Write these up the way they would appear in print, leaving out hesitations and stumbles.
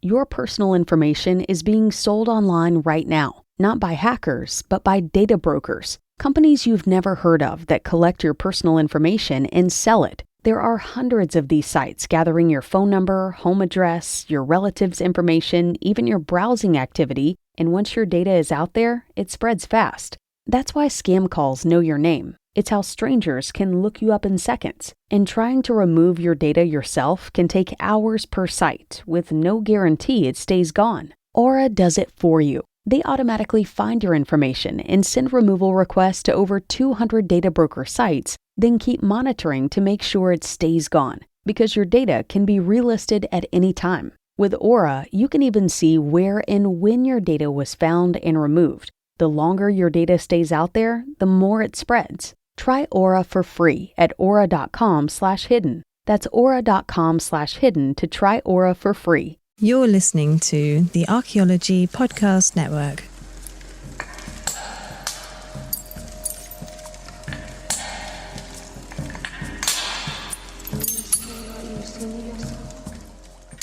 Your personal information is being sold online right now, not by hackers, but by data brokers, companies you've never heard of that collect your personal information and sell it. There are hundreds of these sites gathering your phone number, home address, your relatives' information, even your browsing activity, and once your data is out there, it spreads fast. That's why scam calls know your name. It's how strangers can look you up in seconds. And trying to remove your data yourself can take hours per site, with no guarantee it stays gone. Aura does it for you. They automatically find your information and send removal requests to over 200 data broker sites, then keep monitoring to make sure it stays gone, because your data can be relisted at any time. With Aura, you can even see where and when your data was found and removed. The longer your data stays out there, the more it spreads. Try Aura for free at aura.com/hidden. That's aura.com/hidden to try Aura for free. You're listening to the Archaeology Podcast Network.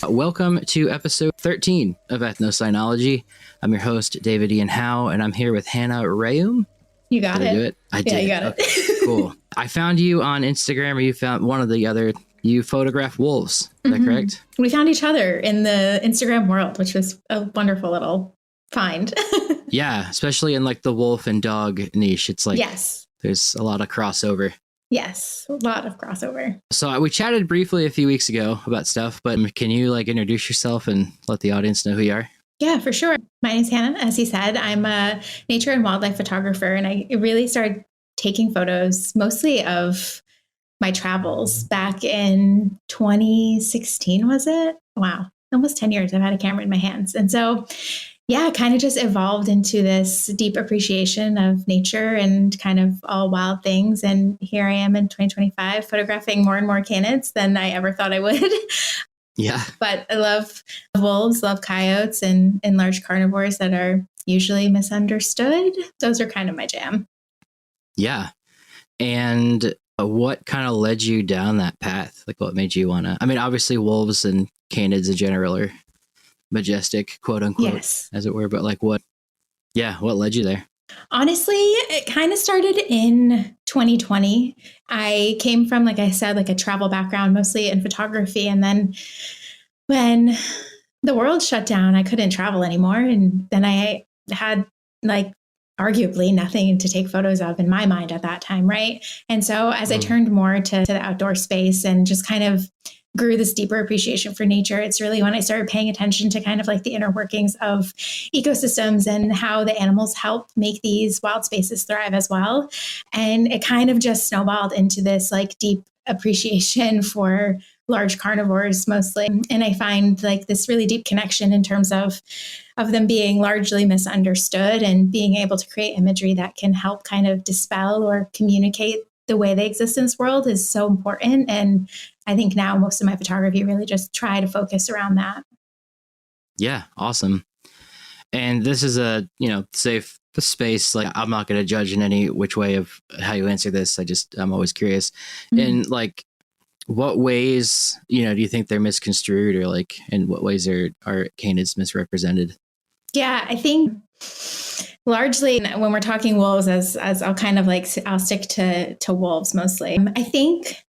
Welcome to episode 13 of Ethnocynology. I'm your host, David Ian Howe, and I'm here with Hannah Rheaume. You got Did it. I do it? I did. Yeah, you got Okay, it. cool. I found you on Instagram, or you found one of the other. You photograph wolves. Is that correct? We found each other in the Instagram world, which was a wonderful little find. Yeah, especially in like the wolf and dog niche. It's like Yes. there's a lot of crossover. Yes. A lot of crossover. So we chatted briefly a few weeks ago about stuff, but can you like introduce yourself and let the audience know who you are? Yeah, for sure. My name's Hannah. As he said, I'm a nature and wildlife photographer, and I really started taking photos mostly of my travels back in 2016, was it? Wow. Almost 10 years I've had a camera in my hands. And so, yeah, kind of just evolved into this deep appreciation of nature and kind of all wild things. And here I am in 2025 photographing more and more canids than I ever thought I would. Yeah. But I love wolves, love coyotes, and large carnivores that are usually misunderstood. Those are kind of my jam. Yeah. And what kind of led you down that path? Like what made you want to, I mean, obviously wolves and canids in general are majestic, quote unquote, Yes. as it were. But like what led you there? Honestly, it kind of started in 2020. I came from, like I said, like a travel background, mostly in photography. And then when the world shut down, I couldn't travel anymore. And then I had like arguably nothing to take photos of in my mind at that time, right? And so as I turned more to the outdoor space and just kind of grew this deeper appreciation for nature, it's really when I started paying attention to kind of like the inner workings of ecosystems and how the animals help make these wild spaces thrive as well. And it kind of just snowballed into this like deep appreciation for large carnivores mostly. And I find like this really deep connection in terms of them being largely misunderstood and being able to create imagery that can help kind of dispel or communicate the way they exist in this world is so important. And I think now most of my photography really just try to focus around that. Yeah. Awesome. And this is a, safe space. Like I'm not going to judge in any which way of how you answer this. I'm always curious. Mm-hmm. And like, what ways, do you think they're misconstrued, or like in what ways are canids misrepresented? Yeah, I think largely when we're talking wolves, as I'll kind of like, I'll stick to wolves mostly. I think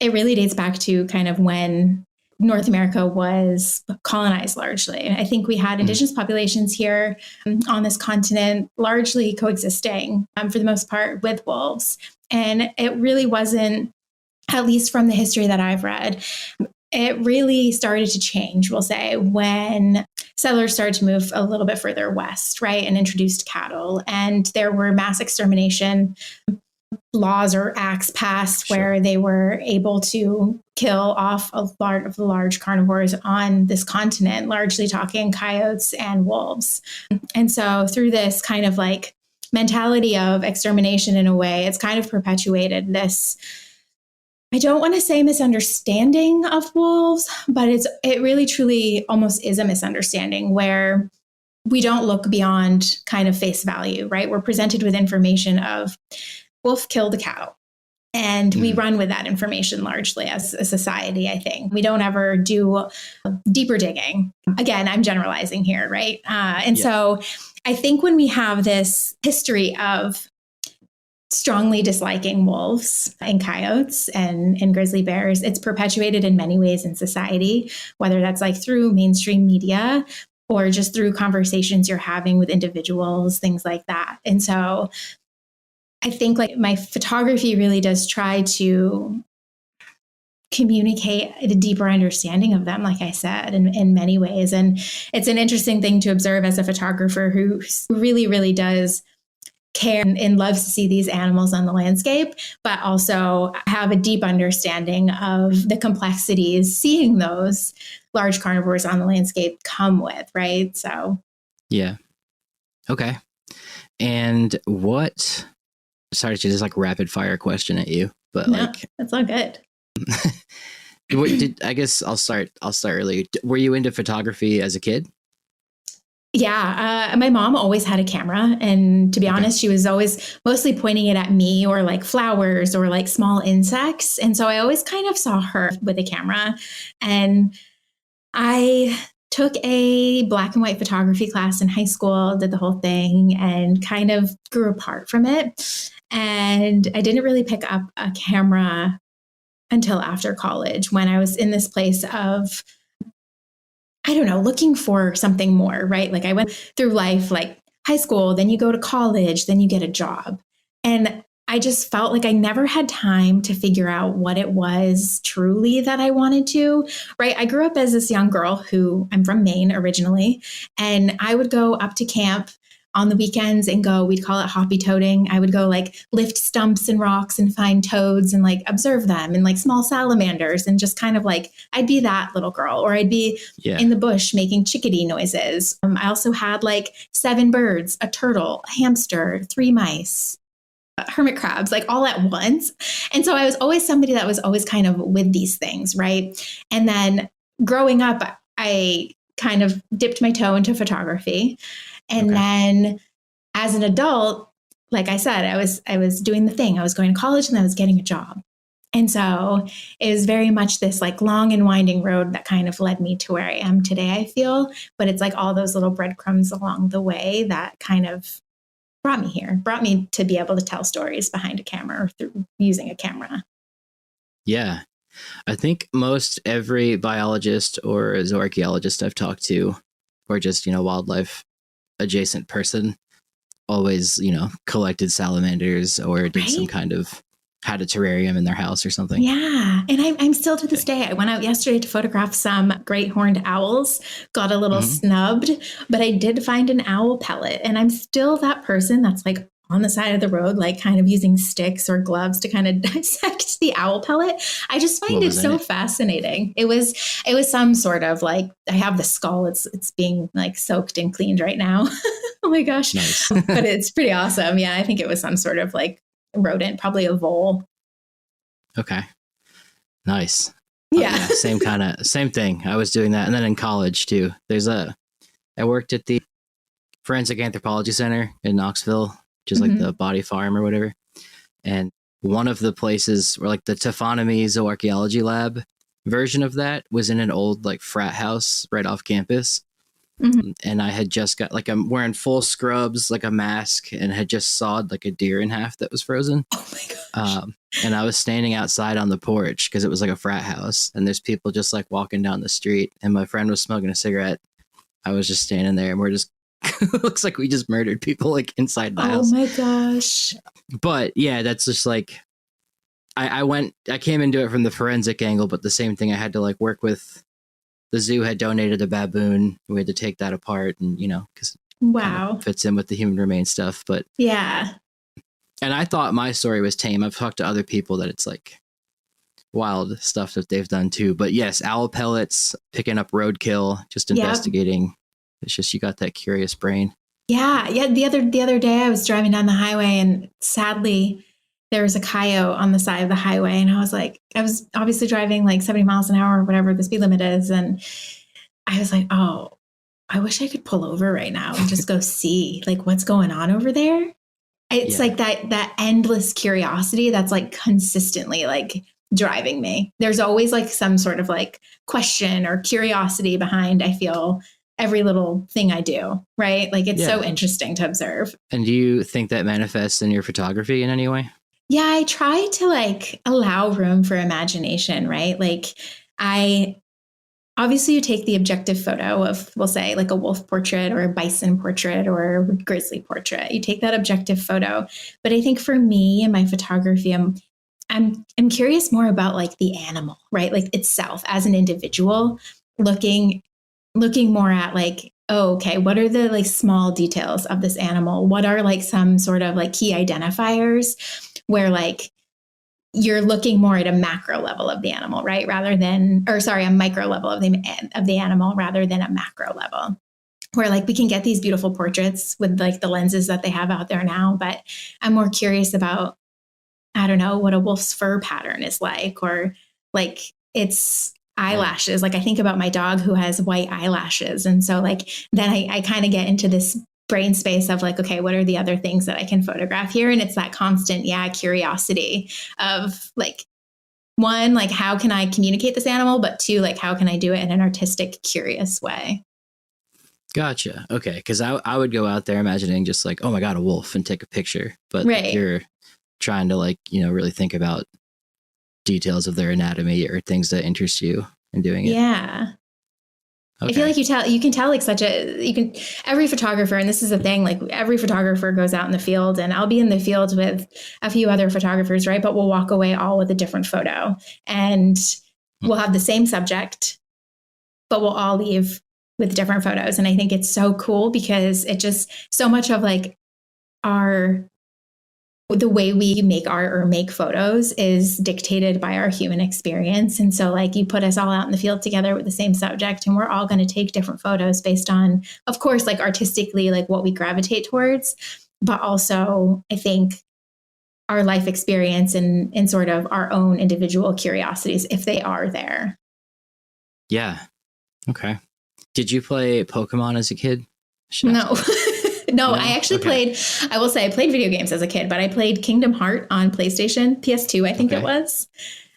it really dates back to kind of when North America was colonized largely. I think we had indigenous populations here on this continent largely coexisting for the most part with wolves. And it really wasn't, at least from the history that I've read, it really started to change, we'll say, when settlers started to move a little bit further west, right, and introduced cattle. And there were mass extermination laws or acts passed where they were able to kill off a lot of the large carnivores on this continent, largely talking coyotes and wolves. And so through this kind of like mentality of extermination in a way, it's kind of perpetuated this, I don't want to say misunderstanding of wolves, but it really truly almost is a misunderstanding where we don't look beyond kind of face value, right? We're presented with information of wolf killed a cow. And we run with that information largely as a society, I think. We don't ever do deeper digging. Again, I'm generalizing here, right? So I think when we have this history of strongly disliking wolves and coyotes and grizzly bears, it's perpetuated in many ways in society, whether that's like through mainstream media or just through conversations you're having with individuals, things like that. And so I think like my photography really does try to communicate a deeper understanding of them, like I said, in many ways. And it's an interesting thing to observe as a photographer who really, really does care and loves to see these animals on the landscape, but also have a deep understanding of the complexities seeing those large carnivores on the landscape come with, right? So, yeah. Okay. And sorry to just like rapid fire question at you, but no, that's all good. I guess I'll start early. Were you into photography as a kid? Yeah. My mom always had a camera. And to be honest, she was always mostly pointing it at me or like flowers or like small insects. And so I always kind of saw her with a camera. And I took a black and white photography class in high school, did the whole thing, and kind of grew apart from it. And I didn't really pick up a camera until after college, when I was in this place of, I don't know, looking for something more, right? Like I went through life, like high school, then you go to college, then you get a job. And I just felt like I never had time to figure out what it was truly that I wanted to, right? I grew up as this young girl who, I'm from Maine originally, and I would go up to camp on the weekends and we'd call it hoppy toting. I would go like lift stumps and rocks and find toads and like observe them and like small salamanders and just kind of like, I'd be that little girl, or I'd be in the bush making chickadee noises. I also had like 7 birds, a turtle, a hamster, 3 mice, hermit crabs, like all at once. And so I was always somebody that was always kind of with these things, right? And then growing up, I kind of dipped my toe into photography. And then as an adult, like I said, I was doing the thing. I was going to college and I was getting a job. And so it was very much this like long and winding road that kind of led me to where I am today, I feel. But it's like all those little breadcrumbs along the way that kind of brought me here, brought me to be able to tell stories behind a camera or through using a camera. Yeah. I think most every biologist or zooarchaeologist I've talked to, or just, wildlife adjacent person, always, collected salamanders or did some kind of, had a terrarium in their house or something. Yeah. And I'm still to this day. I went out yesterday to photograph some great horned owls, got a little snubbed, but I did find an owl pellet. And I'm still that person that's like on the side of the road, like kind of using sticks or gloves to kind of dissect the owl pellet. I just find it so fascinating. It was some sort of like, I have the skull. It's being like soaked and cleaned right now. Oh my gosh. Nice. But it's pretty awesome. Yeah. I think it was some sort of like rodent, probably a vole. Okay. Nice. Yeah. Same thing. I was doing that. And then in college too, I worked at the Forensic Anthropology Center in Knoxville, which is like the body farm or whatever. And one of the places where like the taphonomy zooarchaeology lab version of that was in an old like frat house right off campus. And I had just got like, I'm wearing full scrubs, like a mask, and had just sawed like a deer in half that was frozen. Oh my gosh. And I was standing outside on the porch because it was like a frat house, and there's people just like walking down the street, and my friend was smoking a cigarette. I was just standing there, and we're just looks like we just murdered people like inside the house. Oh my gosh. But yeah, that's just like I came into it from the forensic angle, but the same thing, I had to like work with. The zoo had donated a baboon. We had to take that apart, and because it fits in with the human remains stuff. But yeah, and I thought my story was tame. I've talked to other people that it's like wild stuff that they've done too. But yes, owl pellets, picking up roadkill, just investigating. It's just you got that curious brain. Yeah. The other day I was driving down the highway, and sadly there was a coyote on the side of the highway. And I was obviously driving like 70 miles an hour or whatever the speed limit is. And I was like, oh, I wish I could pull over right now and just go see like what's going on over there. It's like that endless curiosity that's like consistently like driving me. There's always like some sort of like question or curiosity behind, I feel, every little thing I do, right? Like it's so interesting to observe. And do you think that manifests in your photography in any way? Yeah, I try to like allow room for imagination, right? Like obviously you take the objective photo of, we'll say like a wolf portrait or a bison portrait or a grizzly portrait. You take that objective photo. But I think for me and my photography, I'm curious more about like the animal, right? Like itself as an individual, looking more at like, oh, okay, what are the like small details of this animal? What are like some sort of like key identifiers where like you're looking more at a macro level of the animal, right? A micro level of the animal rather than a macro level. Where like we can get these beautiful portraits with like the lenses that they have out there now, but I'm more curious about, I don't know, what a wolf's fur pattern is like, or like its eyelashes. Like I think about my dog who has white eyelashes. And so like, then I kind of get into this brain space of like, okay, what are the other things that I can photograph here? And it's that constant, curiosity of like, one, like how can I communicate this animal? But two, like how can I do it in an artistic, curious way? Gotcha. Okay. Because I would go out there imagining just like, oh my God, a wolf, and take a picture. But you're trying to like, really think about details of their anatomy or things that interest you in doing it. Yeah. Okay. I feel like you can tell like every photographer, and this is the thing, like every photographer goes out in the field, and I'll be in the field with a few other photographers, right? But we'll walk away all with a different photo, and we'll have the same subject, but we'll all leave with different photos. And I think it's so cool because it just, so much of like the way we make art or make photos is dictated by our human experience. And so like you put us all out in the field together with the same subject, and we're all going to take different photos based on, of course, like artistically, like what we gravitate towards, but also I think our life experience and sort of our own individual curiosities, if they are there. Yeah. Okay. Did you play Pokemon as a kid? No. No, I actually played video games as a kid, but I played Kingdom Heart on PlayStation, PS2, I think it was.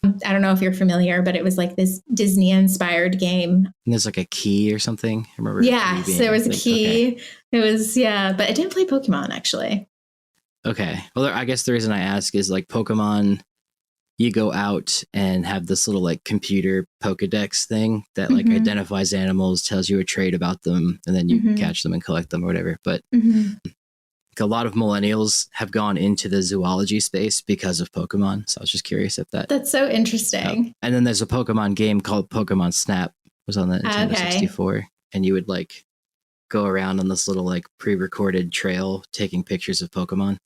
I don't know if you're familiar, but it was like this Disney inspired game. And there's like a key or something. I remember. Yes, there was a key. Okay. It was, but I didn't play Pokemon actually. Okay. Well, I guess the reason I ask is like Pokemon, you go out and have this little like computer Pokedex thing that like identifies animals, tells you a trait about them, and then you catch them and collect them or whatever. But like a lot of millennials have gone into the zoology space because of Pokemon. So I was just curious if that's so interesting. And then there's a Pokemon game called Pokemon Snap. It was on the Nintendo 64. And you would like go around on this little like pre-recorded trail taking pictures of Pokemon.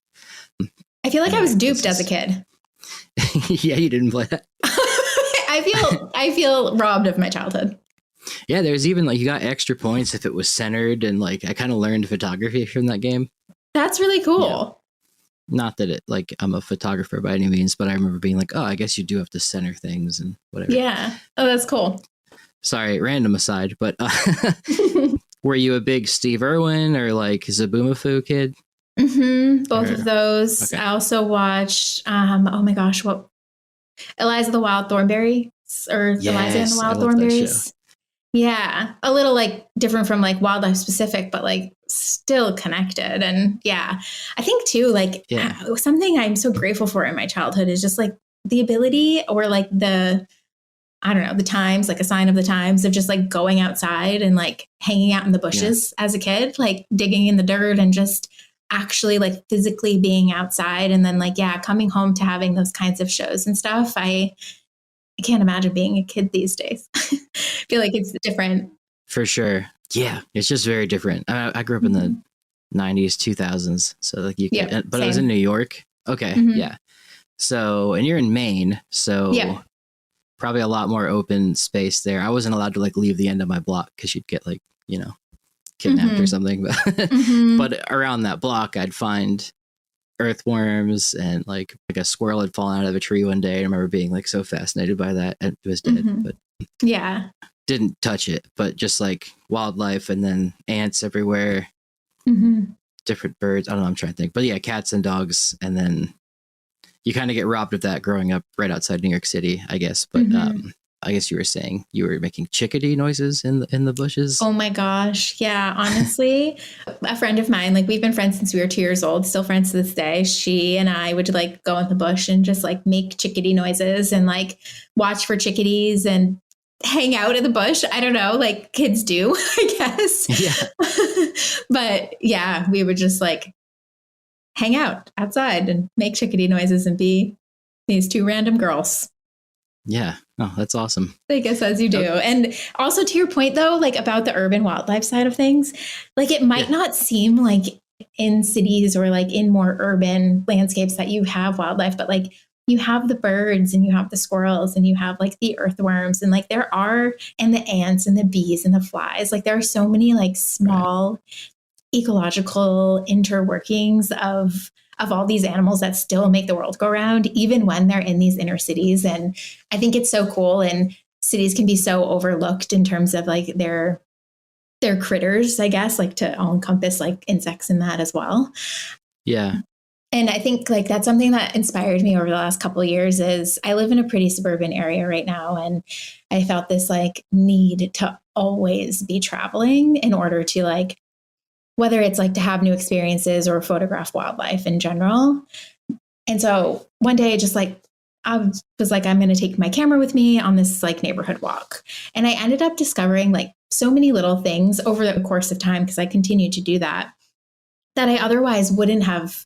I feel like I was duped as a kid. Yeah, you didn't play that. I feel robbed of my childhood. Yeah, there's even like you got extra points if it was centered, and like I kind of learned photography from that game. That's really cool. Yeah. Not that I'm a photographer by any means, but I remember being like, oh, I guess you do have to center things and whatever. Yeah. Oh, that's cool. Sorry, random aside, but were you a big Steve Irwin or like Zaboomafoo kid? Both of those. Okay. I also watched, oh my gosh, what? Eliza the Wild Thornberry or Eliza and the Wild Thornberries. Yeah. A little like different from like wildlife specific, but like still connected. And yeah, I think too, like something I'm so grateful for in my childhood is just like the ability or like the times, like a sign of the times of just like going outside and like hanging out in the bushes as a kid, like digging in the dirt and just actually like physically being outside, and then like coming home to having those kinds of shows and stuff. I can't imagine being a kid these days. I feel like it's different for sure. Yeah, it's just very different. I grew up in the 90s 2000s, so like you could, but I was in New York. Okay. Yeah, so and you're in Maine, so probably a lot more open space there. I wasn't allowed to like leave the end of my block because you'd get like kidnapped or something, but but around that block I'd find earthworms, and like a squirrel had fallen out of a tree one day. I remember being like so fascinated by that, and it was dead, but didn't touch it, but just like wildlife, and then ants everywhere. different birds. I don't know. I'm trying to think, but yeah, cats and dogs, and then you kind of get robbed of that growing up right outside New York City, I guess. But I guess you were saying you were making chickadee noises in the bushes. Oh my gosh. Yeah. Honestly, a friend of mine, like we've been friends since we were 2 years old, still friends to this day. She and I would like go in the bush and just like make chickadee noises and like watch for chickadees and hang out in the bush. I don't know, like kids do, I guess. Yeah. But yeah, we would just like hang out outside and make chickadee noises and be these two random girls. Yeah. Oh, that's awesome. I guess as you do. And also to your point though, like about the urban wildlife side of things, like it might not seem like in cities or like in more urban landscapes that you have wildlife, but like you have the birds and you have the squirrels and you have like the earthworms and like there are, and the ants and the bees and the flies. Like there are so many like small ecological interworkings of all these animals that still make the world go round, even when they're in these inner cities. And I think it's so cool. And cities can be so overlooked in terms of like their critters, I guess, like to all encompass like insects in that as well. Yeah. And I think like that's something that inspired me over the last couple of years is I live in a pretty suburban area right now. And I felt this like need to always be traveling in order to like, whether it's like to have new experiences or photograph wildlife in general. And so one day just like, I was like, I'm going to take my camera with me on this like neighborhood walk. And I ended up discovering like so many little things over the course of time, because I continued to do that I otherwise wouldn't have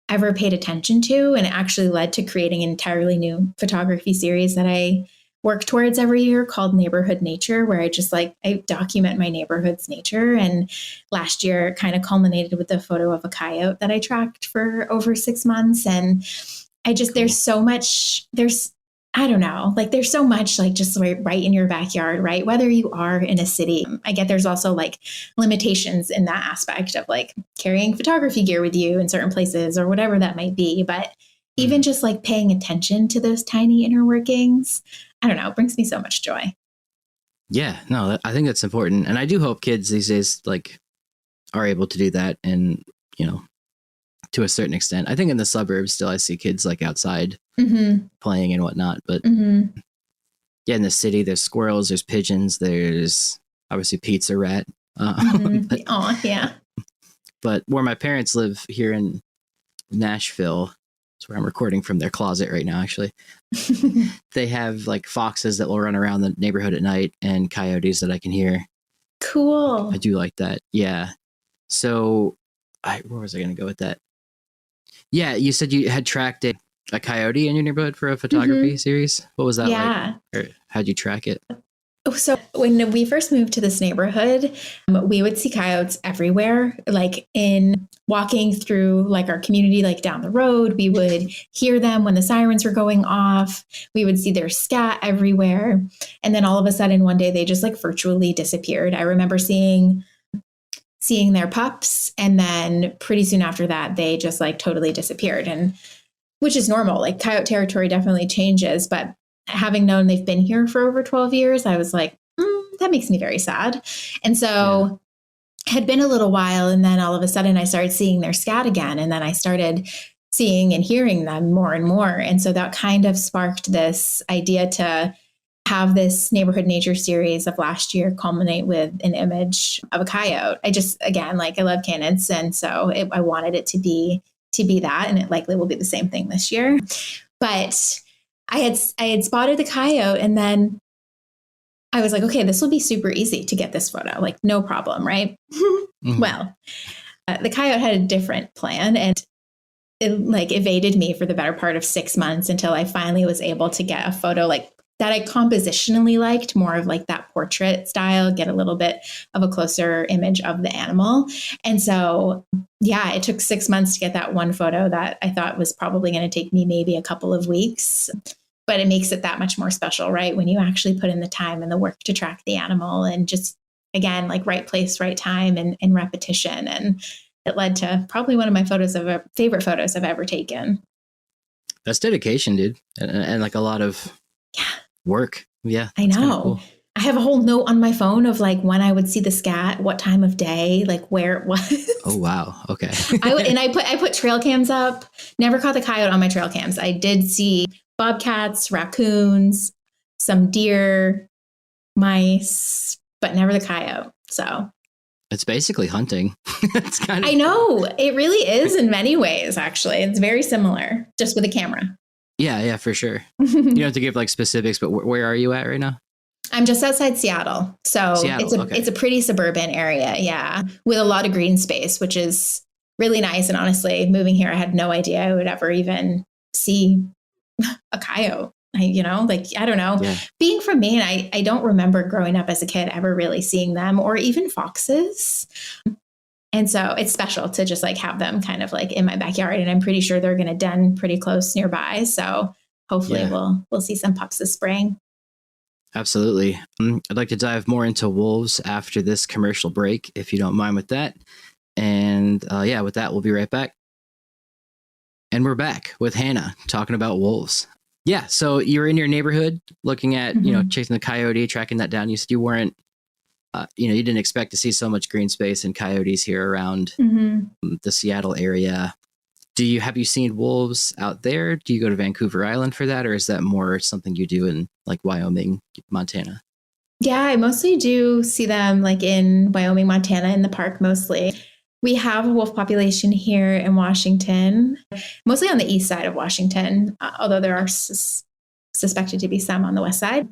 ever paid attention to. And it actually led to creating an entirely new photography series that I work towards every year called Neighborhood Nature, where I just like, I document my neighborhood's nature. And last year kind of culminated with a photo of a coyote that I tracked for over 6 months. And I just, there's so much, I don't know, like there's so much like just right in your backyard, right? Whether you are in a city, I get there's also like limitations in that aspect of like carrying photography gear with you in certain places or whatever that might be. But even just like paying attention to those tiny inner workings, I don't know, it brings me so much joy. Yeah, no, I think that's important. And I do hope kids these days like are able to do that. And, you know, to a certain extent, I think in the suburbs still I see kids like outside playing and whatnot. But yeah, in the city, there's squirrels, there's pigeons, there's obviously Pizza Rat. Yeah. But where my parents live here in Nashville, that's where I'm recording from their closet right now, actually. They have like foxes that will run around the neighborhood at night and coyotes that I can hear. Cool. I do like that. Yeah. So where was I going to go with that? Yeah. You said you had tracked a coyote in your neighborhood for a photography series. What was that like? Or how'd you track it? So when we first moved to this neighborhood, we would see coyotes everywhere, like in walking through like our community, like down the road. We would hear them when the sirens were going off. We would see their scat everywhere. And then all of a sudden one day they just like virtually disappeared. I remember seeing their pups. And then pretty soon after that, they just like totally disappeared. And which is normal, like coyote territory definitely changes, but having known they've been here for over 12 years, I was like, that makes me very sad. And so it had been a little while. And then all of a sudden I started seeing their scat again. And then I started seeing and hearing them more and more. And so that kind of sparked this idea to have this neighborhood nature series of last year culminate with an image of a coyote. I just, again, like I love canids. And so I wanted it to be that. And it likely will be the same thing this year. But I had spotted the coyote, and then I was like, okay, this will be super easy to get this photo, like no problem, right? Well, the coyote had a different plan, and it like evaded me for the better part of 6 months until I finally was able to get a photo like that I compositionally liked, more of like that portrait style, get a little bit of a closer image of the animal. And so, yeah, it took 6 months to get that one photo that I thought was probably going to take me maybe a couple of weeks. But it makes it that much more special, right? When you actually put in the time and the work to track the animal and just, again, like right place, right time and repetition. And it led to probably one of my favorite photos I've ever taken. That's dedication, dude. And like a lot of work. Yeah. I know. Cool. I have a whole note on my phone of like when I would see the scat, what time of day, like where it was. Oh, wow. Okay. I put trail cams up. Never caught the coyote on my trail cams. I did see bobcats, raccoons, some deer, mice, but never the coyote. So it's basically hunting. It's kind of. I know it really is in many ways. Actually, it's very similar, just with a camera. Yeah, for sure. You don't have to give like specifics, but where are you at right now? I'm just outside Seattle. So it's a pretty suburban area. Yeah. With a lot of green space, which is really nice. And honestly, moving here, I had no idea I would ever even see a coyote. I don't know. Yeah. Being from Maine, I don't remember growing up as a kid ever really seeing them or even foxes. And so it's special to just like have them kind of like in my backyard. And I'm pretty sure they're going to den pretty close nearby. So hopefully we'll see some pups this spring. Absolutely. I'd like to dive more into wolves after this commercial break, if you don't mind with that. And with that, we'll be right back. And we're back with Hannah talking about wolves. Yeah, so you were in your neighborhood looking at, chasing the coyote, tracking that down. You said you weren't, you didn't expect to see so much green space and coyotes here around the Seattle area. Have you seen wolves out there? Do you go to Vancouver Island for that? Or is that more something you do in like Wyoming, Montana? Yeah, I mostly do see them like in Wyoming, Montana, in the park mostly. We have a wolf population here in Washington, mostly on the east side of Washington, although there are suspected to be some on the west side.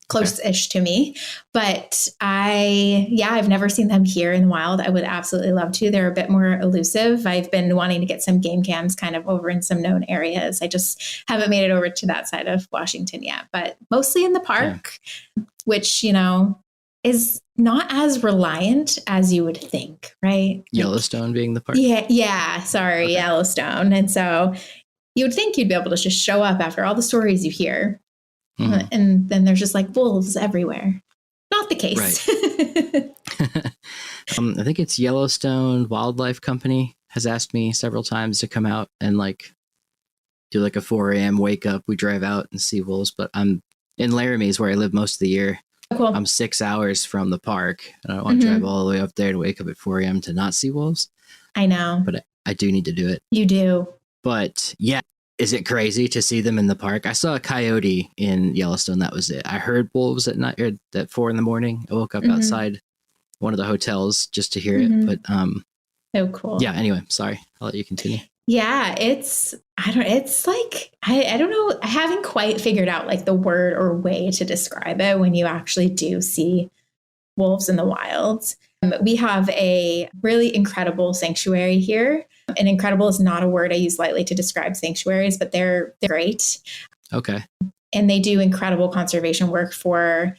Close-ish to me, but I've never seen them here in the wild. I would absolutely love to. They're a bit more elusive. I've been wanting to get some game cams kind of over in some known areas. I just haven't made it over to that side of Washington yet, but mostly in the park, which, is not as reliant as you would think, right? Yellowstone being the park? Yeah. Sorry, okay. Yellowstone. And so you would think you'd be able to just show up after all the stories you hear. Mm-hmm. And then there's just like wolves everywhere. Not the case. Right. I think it's Yellowstone Wildlife Company has asked me several times to come out and like do like a 4 a.m. wake up. We drive out and see wolves, but I'm in Laramie is where I live most of the year. Cool. I'm 6 hours from the park. And I don't want to drive all the way up there to wake up at 4 a.m. to not see wolves. I know. But I do need to do it. You do. But yeah. Is it crazy to see them in the park? I saw a coyote in Yellowstone. That was it. I heard wolves at night or at 4 a.m. I woke up outside one of the hotels just to hear it. But so cool. Yeah. Anyway, sorry. I'll let you continue. Yeah, I don't know. I haven't quite figured out like the word or way to describe it when you actually do see wolves in the wild. We have a really incredible sanctuary here. And incredible is not a word I use lightly to describe sanctuaries, but they're great. Okay. And they do incredible conservation work for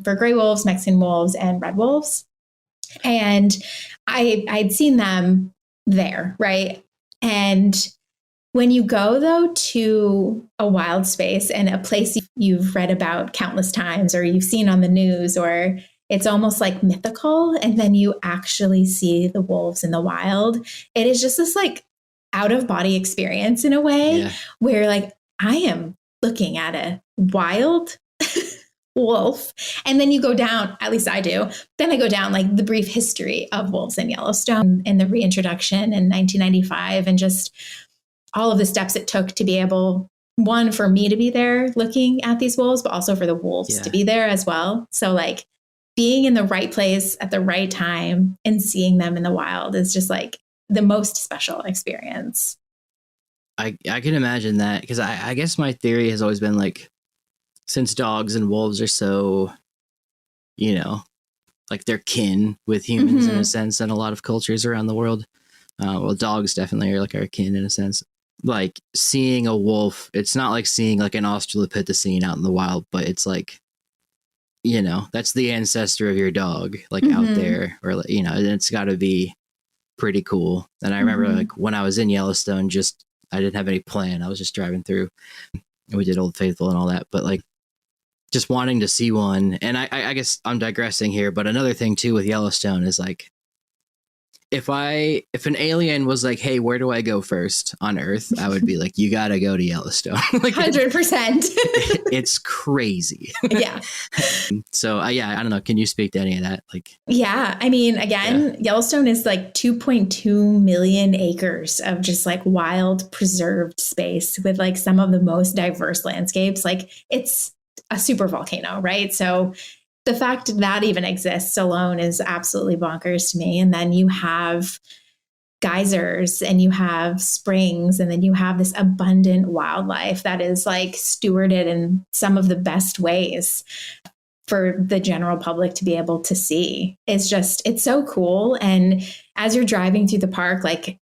gray wolves, Mexican wolves, and red wolves. And I'd seen them there, right? And when you go, though, to a wild space and a place you've read about countless times or you've seen on the news, or it's almost like mythical, and then you actually see the wolves in the wild, it is just this like out of body experience in a way where like I am looking at a wild wolf. And then you go down, at least I do. Then I go down like the brief history of wolves in Yellowstone and the reintroduction in 1995 and just all of the steps it took to be able, one, for me to be there looking at these wolves, but also for the wolves to be there as well. So like being in the right place at the right time and seeing them in the wild is just like the most special experience. I can imagine that because I guess my theory has always been like, since dogs and wolves are so, like they're kin with humans in a sense in a lot of cultures around the world. Well, dogs definitely are like our kin in a sense. Like seeing a wolf, it's not like seeing like an Australopithecine out in the wild, but it's like, that's the ancestor of your dog, like out there, or, it's got to be pretty cool. And I remember like when I was in Yellowstone, I didn't have any plan. I was just driving through and we did Old Faithful and all that, but like just wanting to see one. And I guess I'm digressing here, but another thing too with Yellowstone is like, if an alien was like, hey, where do I go first on Earth? I would be like, you got to go to Yellowstone. Like, 100%. it's crazy. Yeah. So yeah, I don't know. Can you speak to any of that? Like, yeah, I mean, again, Yellowstone is like 2.2 million acres of just like wild preserved space with like some of the most diverse landscapes. Like it's a super volcano, right? So the fact that even exists alone is absolutely bonkers to me. And then you have geysers and you have springs, and then you have this abundant wildlife that is like stewarded in some of the best ways for the general public to be able to see. It's so cool. And as you're driving through the park, like,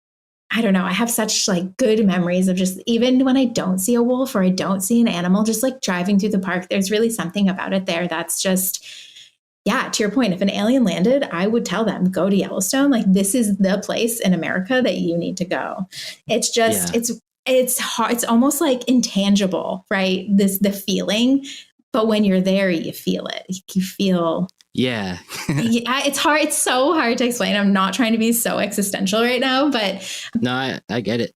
I don't know, I have such like good memories of just, even when I don't see a wolf or I don't see an animal, just like driving through the park, there's really something about it there that's just, yeah, to your point, if an alien landed, I would tell them, go to Yellowstone. Like, this is the place in America that you need to go. It's just, it's hard. It's almost like intangible, right? The feeling, but when you're there, you feel it. You feel. Yeah. Yeah, it's hard. It's so hard to explain. I'm not trying to be so existential right now, but no, I get it.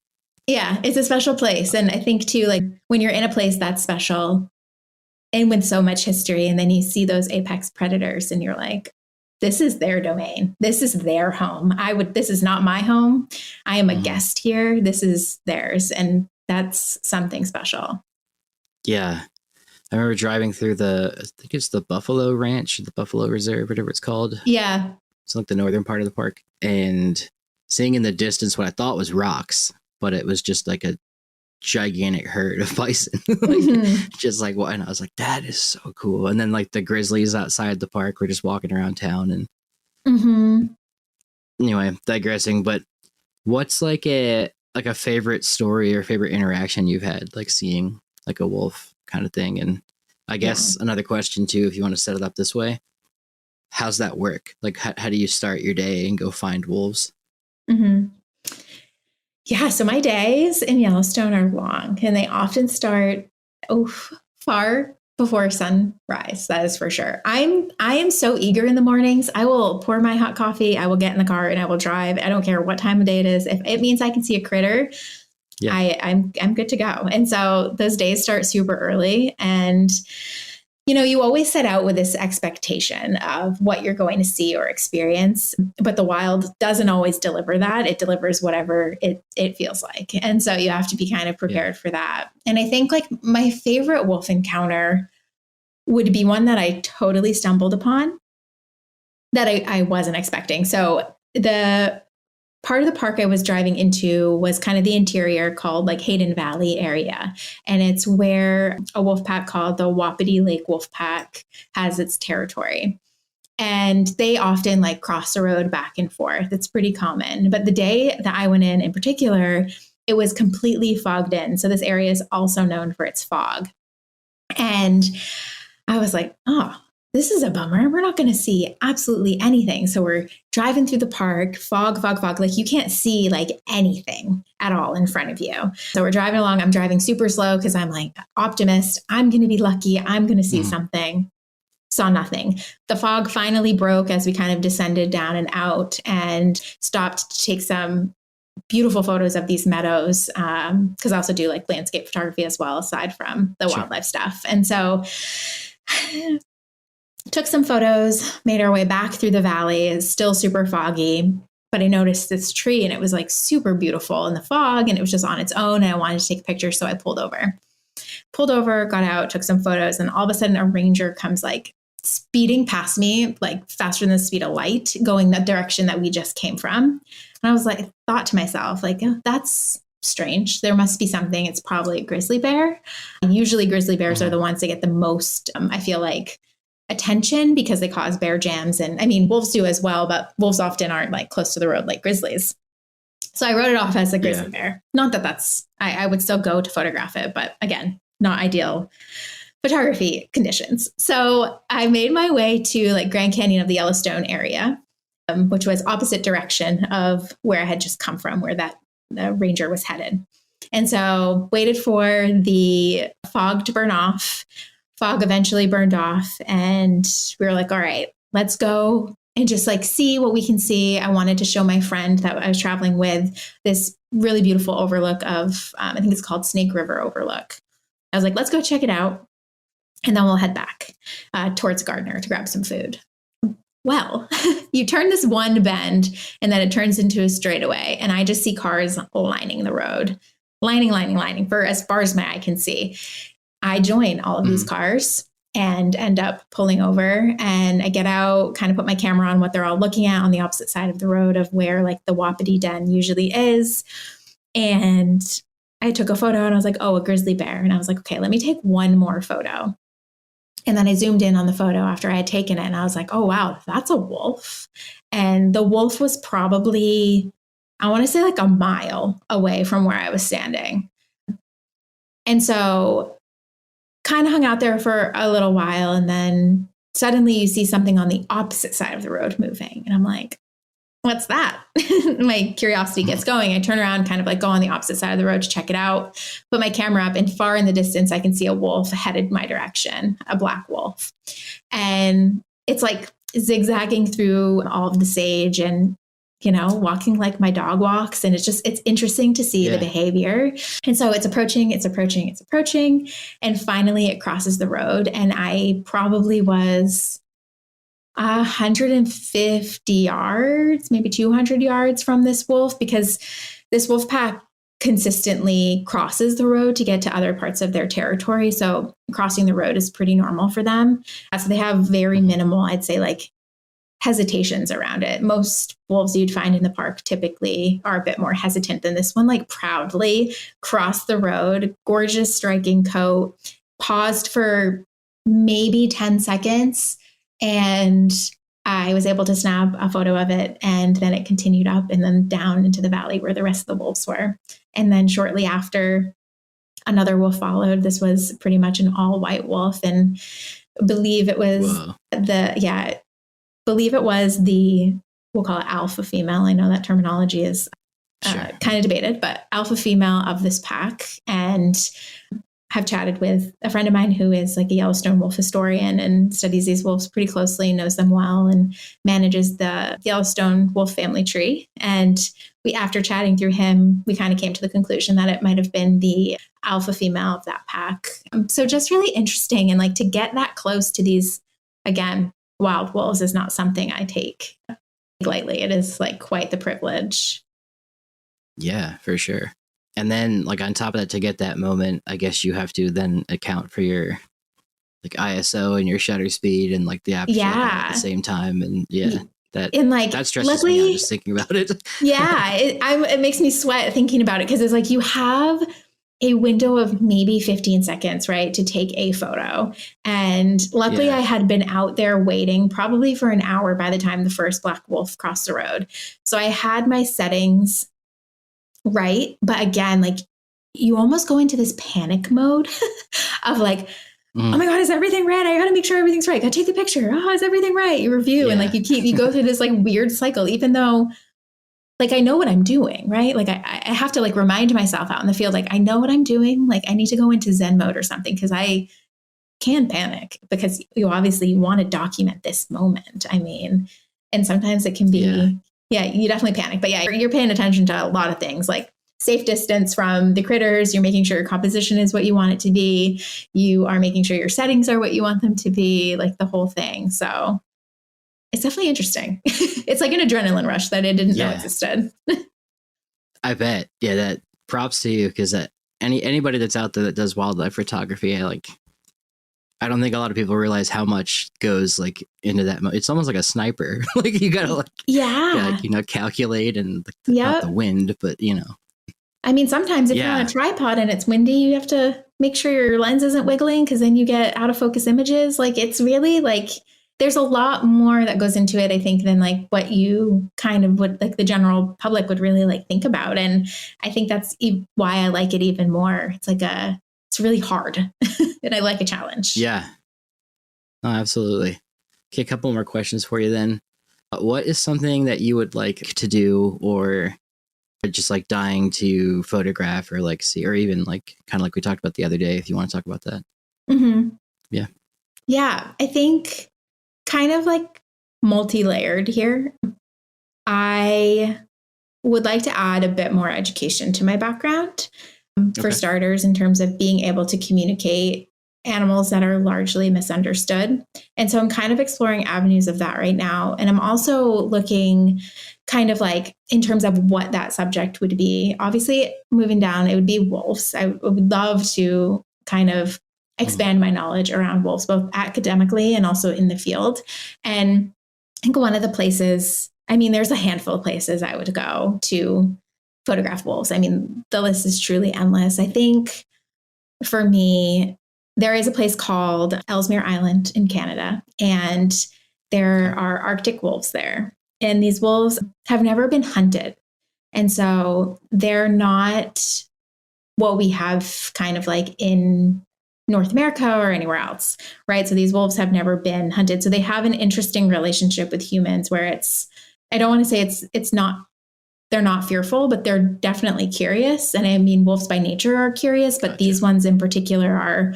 Yeah, it's a special place. And I think too, like when you're in a place that's special and with so much history, and then you see those apex predators and you're like, this is their domain. This is their home. This is not my home. I am a guest here. This is theirs. And that's something special. Yeah. I remember driving through I think it's the Buffalo Ranch, the Buffalo Reserve, whatever it's called. Yeah. It's like the northern part of the park. And seeing in the distance what I thought was rocks, but it was just like a gigantic herd of bison. Just like what? And I was like, that is so cool. And then like the grizzlies outside the park were just walking around town. And anyway, digressing. But what's like a favorite story or favorite interaction you've had, like seeing like a wolf kind of thing? And I guess another question too, if you want to set it up this way, how's that work? Like, how do you start your day and go find wolves? Yeah, so my days in Yellowstone are long, and they often start far before sunrise. That is for sure. I am so eager in the mornings. I will pour my hot coffee. I will get in the car and I will drive. I don't care what time of day it is. If it means I can see a critter, I'm good to go. And so those days start super early, and you always set out with this expectation of what you're going to see or experience, but the wild doesn't always deliver that. It delivers whatever it feels like. And so you have to be kind of prepared for that. And I think like my favorite wolf encounter would be one that I totally stumbled upon that I wasn't expecting. So the part of the park I was driving into was kind of the interior, called like Hayden Valley area. And it's where a wolf pack called the Wapiti Lake Wolf Pack has its territory. And they often like cross the road back and forth. It's pretty common. But the day that I went in particular, it was completely fogged in. So this area is also known for its fog. And I was like, oh, this is a bummer. We're not going to see absolutely anything. So we're driving through the park, fog. Like you can't see like anything at all in front of you. So we're driving along. I'm driving super slow because I'm like optimist. I'm going to be lucky. I'm going to see something. Saw nothing. The fog finally broke as we kind of descended down and out, and stopped to take some beautiful photos of these meadows. Because I also do like landscape photography as well, aside from the wildlife stuff. And so took some photos, made our way back through the valley. It's still super foggy, but I noticed this tree and it was like super beautiful in the fog, and it was just on its own. And I wanted to take pictures. So I pulled over, got out, took some photos. And all of a sudden a ranger comes like speeding past me, like faster than the speed of light, going that direction that we just came from. And I was like, thought to myself, like, oh, that's strange. There must be something. It's probably a grizzly bear. And usually grizzly bears are the ones that get the most, I feel like, attention, because they cause bear jams. And I mean, wolves do as well, but wolves often aren't like close to the road like grizzlies. So I wrote it off as a grizzly bear. Not that I would still go to photograph it, but again, not ideal photography conditions. So I made my way to like Grand Canyon of the Yellowstone area, which was opposite direction of where I had just come from, where the ranger was headed. And so waited for the fog to burn off. Fog eventually burned off, and we were like, all right, let's go and just like see what we can see. I wanted to show my friend that I was traveling with this really beautiful overlook of, I think it's called Snake River Overlook. I was like, let's go check it out. And then we'll head back towards Gardner to grab some food. Well, you turn this one bend and then it turns into a straightaway. And I just see cars lining the road, lining for as far as my eye can see. I join all of these cars and end up pulling over, and I get out, kind of put my camera on what they're all looking at on the opposite side of the road of where like the Wapiti Den usually is. And I took a photo and I was like, oh, a grizzly bear. And I was like, okay, let me take one more photo. And then I zoomed in on the photo after I had taken it and I was like, oh, wow, that's a wolf. And the wolf was probably, I want to say like a mile away from where I was standing. And so kind of hung out there for a little while. And then suddenly you see something on the opposite side of the road moving. And I'm like, what's that? My curiosity gets going. I turn around, kind of like go on the opposite side of the road to check it out, put my camera up, and far in the distance, I can see a wolf headed my direction, a black wolf. And it's like zigzagging through all of the sage and, you know, walking like my dog walks. And it's interesting to see the behavior. And so it's approaching. And finally it crosses the road. And I probably was 150 yards, maybe 200 yards from this wolf, because this wolf pack consistently crosses the road to get to other parts of their territory. So crossing the road is pretty normal for them. So they have very minimal, I'd say, like hesitations around it. Most wolves you'd find in the park typically are a bit more hesitant than this one, like proudly crossed the road, gorgeous striking coat, paused for maybe 10 seconds. And I was able to snap a photo of it, and then it continued up and then down into the valley where the rest of the wolves were. And then shortly after, another wolf followed. This was pretty much an all white wolf, and believe it was we'll call it alpha female. I know that terminology is kind of debated, but alpha female of this pack. And have chatted with a friend of mine who is like a Yellowstone wolf historian and studies these wolves pretty closely, knows them well, and manages the Yellowstone wolf family tree. And after chatting through him, we kind of came to the conclusion that it might have been the alpha female of that pack. So just really interesting. And like to get that close to these, again, wild wolves is not something I take lightly. It is like quite the privilege. Yeah, for sure. And then like on top of that, to get that moment, I guess you have to then account for your like ISO and your shutter speed and like the aperture at the same time. And that stresses me out just thinking about it. It makes me sweat thinking about it, because it's like you have a window of maybe 15 seconds, right, to take a photo. And luckily I had been out there waiting probably for an hour by the time the first black wolf crossed the road. So I had my settings right. But again, like you almost go into this panic mode of like, oh my God, is everything right? I got to make sure everything's right. Got to take the picture. Oh, is everything right? You review and like you go through this like weird cycle, even though like I know what I'm doing, right? Like I have to like remind myself out in the field, like I know what I'm doing. Like I need to go into Zen mode or something, because I can panic, because you obviously want to document this moment. I mean, and sometimes it can be, you definitely panic. But you're paying attention to a lot of things like safe distance from the critters. You're making sure your composition is what you want it to be. You are making sure your settings are what you want them to be, like the whole thing. So it's definitely interesting. It's like an adrenaline rush that I didn't know existed. I bet. Yeah, that props to you, because anybody that's out there that does wildlife photography, I don't think a lot of people realize how much goes like into that. It's almost like a sniper. Like you gotta calculate and not the wind, but I mean, sometimes if you're on a tripod and it's windy, you have to make sure your lens isn't wiggling, because then you get out of focus images. Like it's really like there's a lot more that goes into it, I think, than like what you kind of would like the general public would really like think about. And I think that's why I like it even more. It's like it's really hard and I like a challenge. Yeah. Oh, absolutely. Okay. A couple more questions for you then. What is something that you would like to do, or just like dying to photograph or like see, or even like kind of like we talked about the other day, if you want to talk about that? Mm-hmm. Yeah. Yeah. I think kind of like multi-layered here. I would like to add a bit more education to my background. For starters, in terms of being able to communicate animals that are largely misunderstood. And so I'm kind of exploring avenues of that right now. And I'm also looking kind of like in terms of what that subject would be. Obviously, moving down, it would be wolves. I would love to kind of expand my knowledge around wolves, both academically and also in the field. And I think one of the places, I mean, there's a handful of places I would go to photograph wolves. I mean, the list is truly endless. I think for me, there is a place called Ellesmere Island in Canada, and there are Arctic wolves there. And these wolves have never been hunted. And so they're not what we have kind of like in North America or anywhere else, right? So these wolves have never been hunted. So they have an interesting relationship with humans where it's, I don't want to say it's not, they're not fearful, but they're definitely curious. And I mean, wolves by nature are curious, but these ones in particular are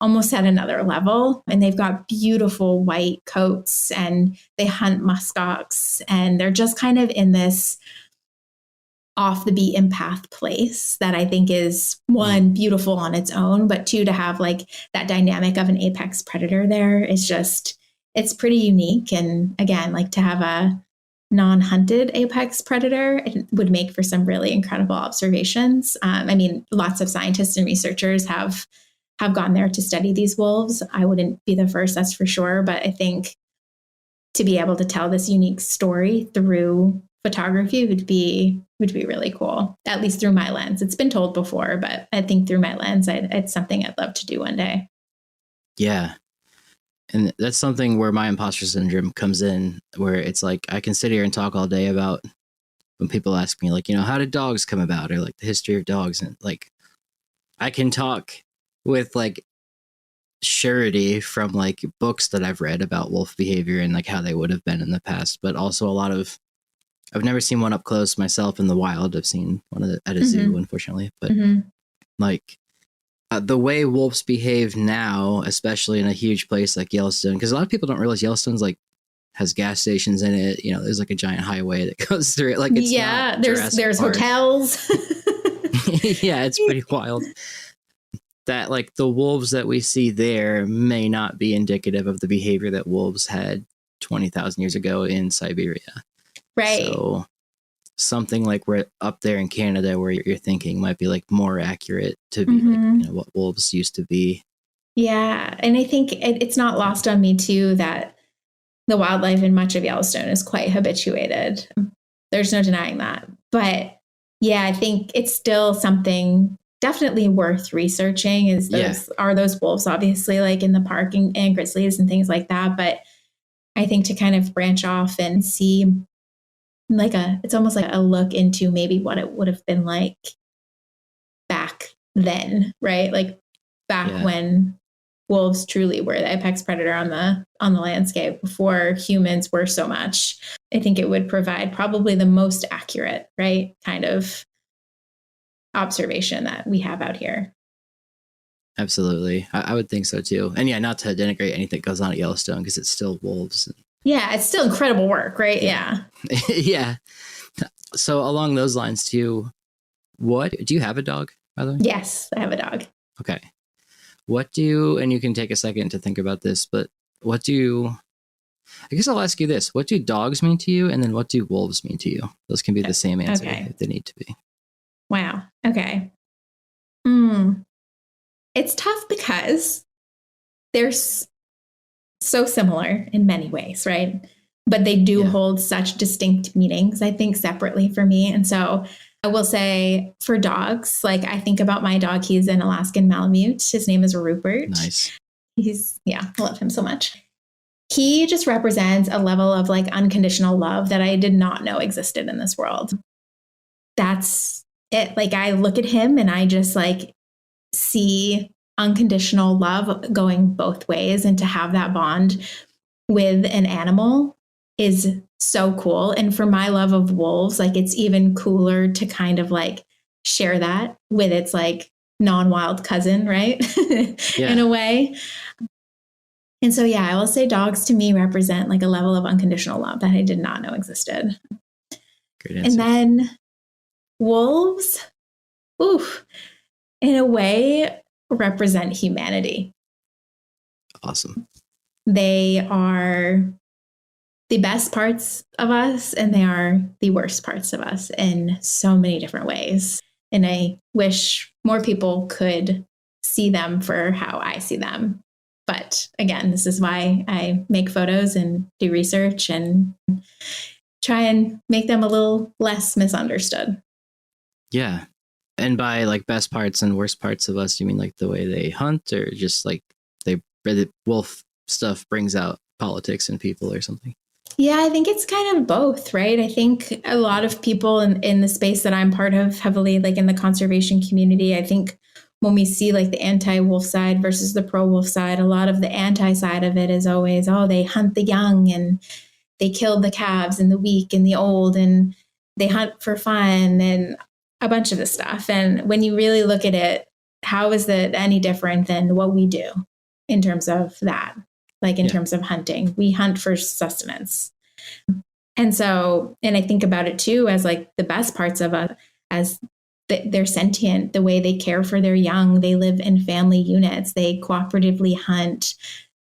almost at another level. And they've got beautiful white coats and they hunt muskox. And they're just kind of in this off the beaten path place that I think is one, beautiful on its own, but two, to have like that dynamic of an apex predator there is just, it's pretty unique. And again, like to have a non-hunted apex predator, it would make for some really incredible observations. I mean, lots of scientists and researchers have gone there to study these wolves. I wouldn't be the first, that's for sure. But I think to be able to tell this unique story through photography would be really cool, at least through my lens. It's been told before, but I think through my lens, it's something I'd love to do one day. Yeah. And that's something where my imposter syndrome comes in, where it's like, I can sit here and talk all day about when people ask me, like, you know, how did dogs come about, or like the history of dogs. And like, I can talk with like surety from like books that I've read about wolf behavior and like how they would have been in the past, but also a lot of, I've never seen one up close myself in the wild. I've seen one at a zoo, unfortunately, but like the way wolves behave now, especially in a huge place like Yellowstone, because a lot of people don't realize Yellowstone's like has gas stations in it. You know, there's like a giant highway that goes through it. Like, it's not there's hotels. Yeah, it's pretty wild. That like the wolves that we see there may not be indicative of the behavior that wolves had 20,000 years ago in Siberia. Right. So something like we're up there in Canada where you're thinking might be like more accurate to be like, you know, what wolves used to be. Yeah. And I think it's not lost on me too that the wildlife in much of Yellowstone is quite habituated. There's no denying that. But yeah, I think it's still something definitely worth researching. Are those wolves obviously like in the park and grizzlies and things like that. But I think to kind of branch off and see like it's almost like a look into maybe what it would have been like back then, right? Like back when wolves truly were the apex predator on the landscape before humans were so much. I think it would provide probably the most accurate, right, kind of observation that we have out here. Absolutely. I would think so too. And yeah, not to denigrate anything that goes on at Yellowstone, because it's still wolves. Yeah, it's still incredible work, right? Yeah. Yeah. So along those lines too, do you have a dog, by the way? Yes, I have a dog. Okay. And you can take a second to think about this, but I guess I'll ask you this. What do dogs mean to you? And then what do wolves mean to you? Those can be the same answer if they need to be. Wow. Okay. It's tough because they're so similar in many ways, right? But they do hold such distinct meanings, I think, separately for me. And so I will say for dogs, like I think about my dog, he's an Alaskan Malamute. His name is Rupert. Nice. I love him so much. He just represents a level of like unconditional love that I did not know existed in this world. That's it. Like I look at him and I just like see unconditional love going both ways, and to have that bond with an animal is so cool. And for my love of wolves, like it's even cooler to kind of like share that with its like non-wild cousin, right? In a way. And so, yeah, I will say dogs to me represent like a level of unconditional love that I did not know existed. Great answer. And then wolves, in a way, represent humanity. Awesome. They are the best parts of us, and they are the worst parts of us in so many different ways. And I wish more people could see them for how I see them. But again, this is why I make photos and do research and try and make them a little less misunderstood. Yeah. And by like best parts and worst parts of us, you mean like the way they hunt, or just like the wolf stuff brings out politics in people or something? Yeah, I think it's kind of both, right? I think a lot of people in the space that I'm part of, heavily like in the conservation community, I think when we see like the anti-wolf side versus the pro-wolf side, a lot of the anti-side of it is always, they hunt the young and they kill the calves and the weak and the old, and they hunt for fun and a bunch of this stuff. And when you really look at it, how is that any different than what we do in terms of that? Like in terms of hunting, we hunt for sustenance. And so, and I think about it too, as like the best parts of us, as they're sentient, the way they care for their young, they live in family units, they cooperatively hunt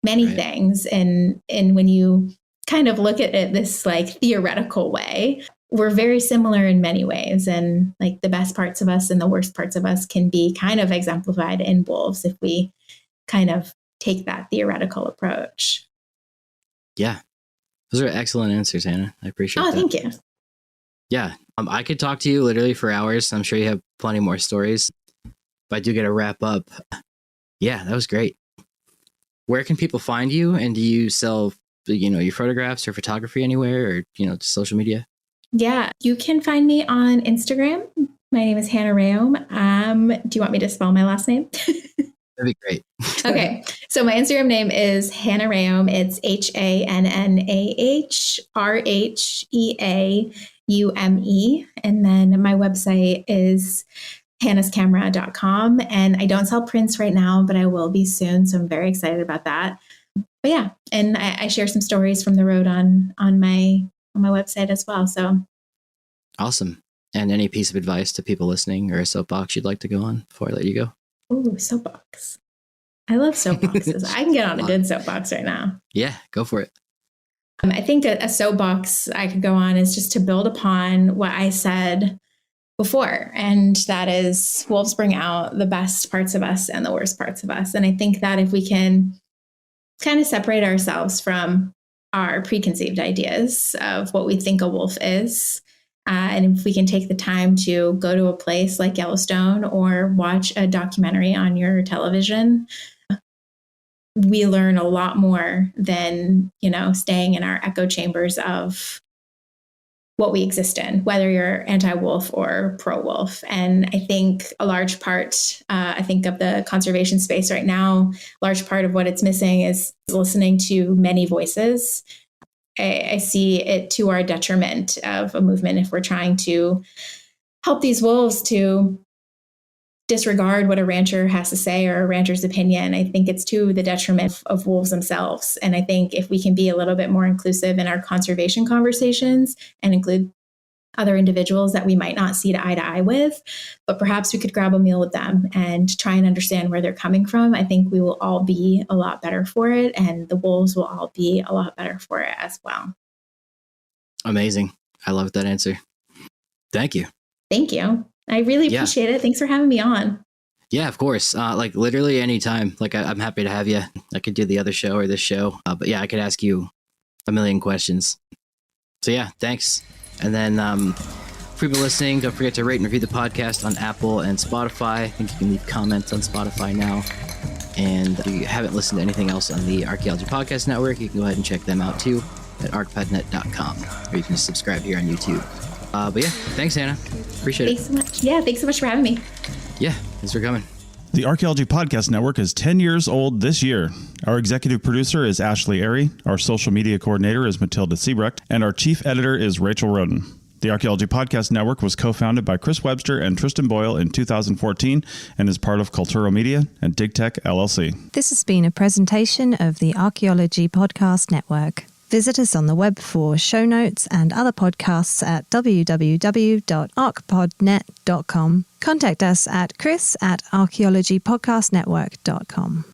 many things. And when you kind of look at it this like theoretical way, we're very similar in many ways. And like the best parts of us and the worst parts of us can be kind of exemplified in wolves if we kind of take that theoretical approach. Yeah. Those are excellent answers, Hannah. I appreciate that. Thank you. Yeah. I could talk to you literally for hours. I'm sure you have plenty more stories, but I do got to wrap up. Yeah, that was great. Where can people find you? And do you sell, your photographs or photography anywhere, or, just social media? Yeah, you can find me on Instagram. My name is Hannah Rheaume. Do you want me to spell my last name? That'd be great. Okay. So my Instagram name is Hannah Rheaume. It's HANNAHRHEAUME. And then my website is hannahscamera.com. And I don't sell prints right now, but I will be soon. So I'm very excited about that. But yeah, and I share some stories from the road on my website as well. So awesome. And any piece of advice to people listening, or a soapbox you'd like to go on before I let you go? Ooh, soapbox. I love soapboxes. I can get on a good soapbox right now. Yeah, go for it. I think a soapbox I could go on is just to build upon what I said before. And that is, wolves bring out the best parts of us and the worst parts of us. And I think that if we can kind of separate ourselves from our preconceived ideas of what we think a wolf is, and if we can take the time to go to a place like Yellowstone or watch a documentary on your television, we learn a lot more than, staying in our echo chambers of what we exist in, whether you're anti-wolf or pro-wolf. And I think a large part, of the conservation space right now, large part of what it's missing is listening to many voices. I see it to our detriment of a movement if we're trying to help these wolves to disregard what a rancher has to say or a rancher's opinion. I think it's to the detriment of wolves themselves. And I think if we can be a little bit more inclusive in our conservation conversations and include other individuals that we might not see eye to eye with, but perhaps we could grab a meal with them and try and understand where they're coming from, I think we will all be a lot better for it. And the wolves will all be a lot better for it as well. Amazing. I love that answer. Thank you. Thank you. I really appreciate it. Thanks for having me on. Yeah, of course. Like literally anytime. Like I'm happy to have you. I could do the other show or this show. But yeah, I could ask you a million questions. So yeah, thanks. And then for people listening, don't forget to rate and review the podcast on Apple and Spotify. I think you can leave comments on Spotify now. And if you haven't listened to anything else on the Archaeology Podcast Network, you can go ahead and check them out too at ArchPodNet.com, or you can just subscribe here on YouTube. But yeah, thanks, Hannah. Appreciate it. Thanks so much. Yeah, thanks so much for having me. Yeah, thanks for coming. The Archaeology Podcast Network is 10 years old this year. Our executive producer is Ashley Airy, our social media coordinator is Matilda Siebrecht, and our chief editor is Rachel Roden. The Archaeology Podcast Network was co-founded by Chris Webster and Tristan Boyle in 2014 and is part of Culturo Media and DigTech LLC. This has been a presentation of the Archaeology Podcast Network. Visit us on the web for show notes and other podcasts at www.archpodnet.com. Contact us at chris@archaeologypodcastnetwork.com.